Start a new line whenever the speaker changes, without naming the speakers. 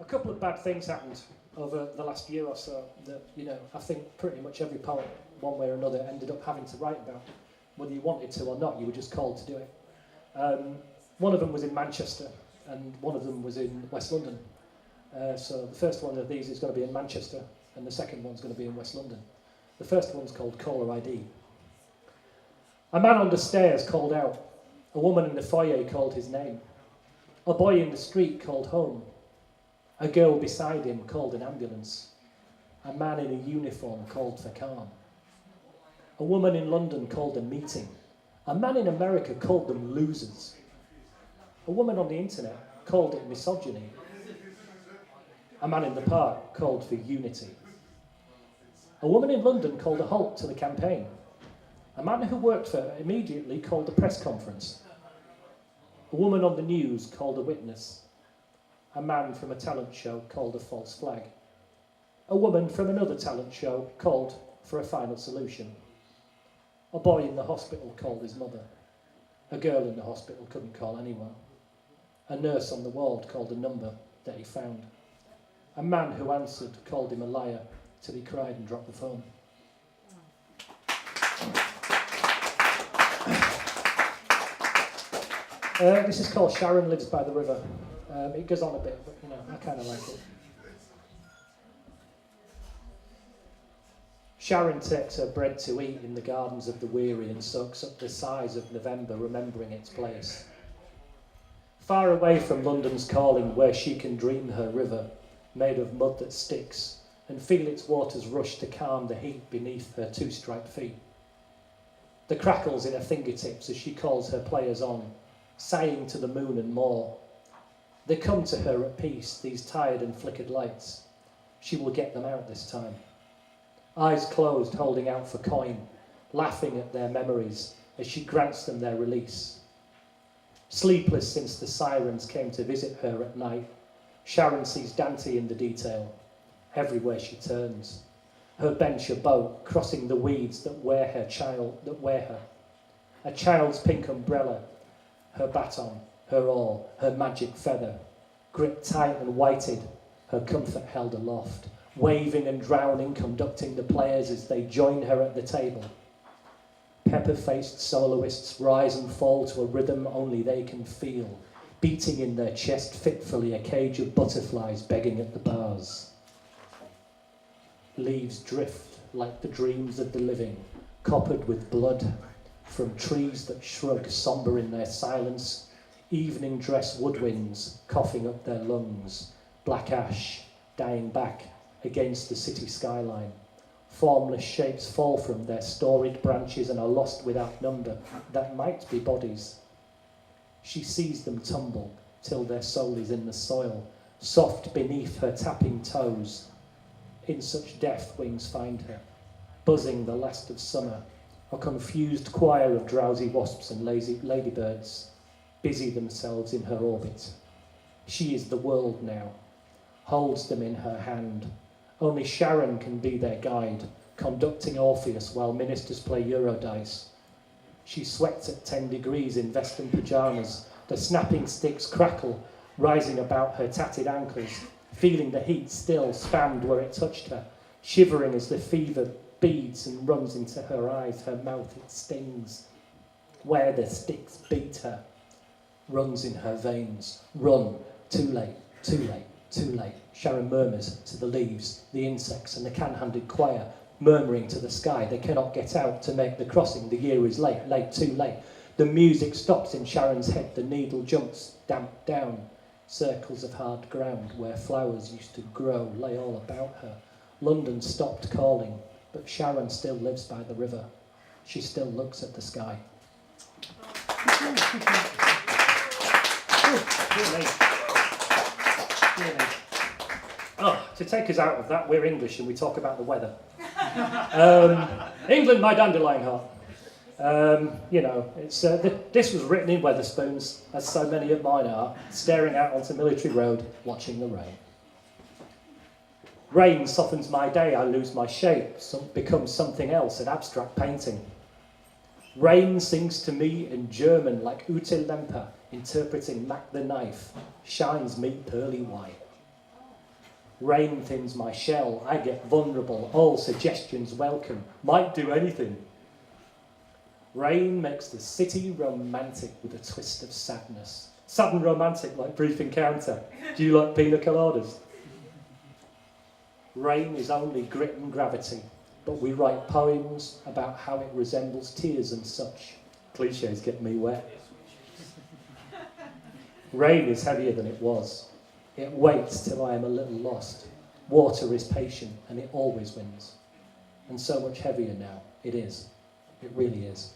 a couple of bad things happened over the last year or so that, I think pretty much every poet, one way or another, ended up having to write about. Whether you wanted to or not, you were just called to do it. One of them was in Manchester, and one of them was in West London. So the first one of these is going to be in Manchester, and the second one's going to be in West London. The first one's called Caller ID. A man on the stairs called out. A woman in the foyer called his name. A boy in the street called home. A girl beside him called an ambulance. A man in a uniform called for calm. A woman in London called a meeting. A man in America called them losers. A woman on the internet called it misogyny. A man in the park called for unity. A woman in London called a halt to the campaign. A man who worked for her immediately called a press conference. A woman on the news called a witness. A man from a talent show called a false flag. A woman from another talent show called for a final solution. A boy in the hospital called his mother. A girl in the hospital couldn't call anyone. A nurse on the ward called a number that he found. A man who answered called him a liar till he cried and dropped the phone. This is called Sharon Lives by the River. It goes on a bit, but I kind of like it. Sharon takes her bread to eat in the gardens of the weary and soaks up the sighs of November, remembering its place. Far away from London's calling, where she can dream her river, made of mud that sticks, and feel its waters rush to calm the heat beneath her two-striped feet. The crackles in her fingertips as she calls her players on, sighing to the moon and more. They come to her at peace, these tired and flickered lights. She will get them out this time. Eyes closed, holding out for coin, laughing at their memories as she grants them their release. Sleepless since the sirens came to visit her at night, Sharon sees Dante in the detail, everywhere she turns. Her bench a boat, crossing the weeds that wear her. A child's pink umbrella, her baton, her oar, her magic feather, gripped tight and whited, her comfort held aloft, waving and drowning, conducting the players as they join her at the table. Pepper-faced soloists rise and fall to a rhythm only they can feel, beating in their chest fitfully a cage of butterflies begging at the bars. Leaves drift like the dreams of the living, coppered with blood, from trees that shrug sombre in their silence, evening dress woodwinds coughing up their lungs, black ash dying back against the city skyline. Formless shapes fall from their storied branches and are lost without number, that might be bodies. She sees them tumble till their soul is in the soil, soft beneath her tapping toes. In such death wings find her, buzzing the last of summer, a confused choir of drowsy wasps and lazy ladybirds busy themselves in her orbit. She is the world now, holds them in her hand. Only Sharon can be their guide, conducting Orpheus while ministers play Eurodice. She sweats at 10 degrees in vest and pyjamas, the snapping sticks crackle, rising about her tatted ankles, feeling the heat still spanned where it touched her, shivering as the fever beads and runs into her eyes, her mouth it stings. Where the sticks beat her, runs in her veins. Run, too late, too late, too late. Sharon murmurs to the leaves, the insects and the can-handed choir, murmuring to the sky. They cannot get out to make the crossing. The year is late, late, too late. The music stops in Sharon's head. The needle jumps damp down. Circles of hard ground where flowers used to grow lay all about her. London stopped calling, but Sharon still lives by the river. She still looks at the sky. Oh, to take us out of that, we're English and we talk about the weather. England My Dandelion Heart. This was written in Wetherspoons, as so many of mine are, staring out onto Military Road, watching the rain. Rain softens my day, I lose my shape, becomes something else, an abstract painting. Rain sings to me in German like Ute Lemper, interpreting Mac the Knife, shines me pearly white. Rain thins my shell, I get vulnerable, all suggestions welcome, might do anything. Rain makes the city romantic with a twist of sadness. Sad and romantic like Brief Encounter. Do you like pina coladas? Rain is only grit and gravity, but we write poems about how it resembles tears and such. Clichés get me wet. Rain is heavier than it was. It waits till I am a little lost. Water is patient, and it always wins. And so much heavier now. It is. It really is.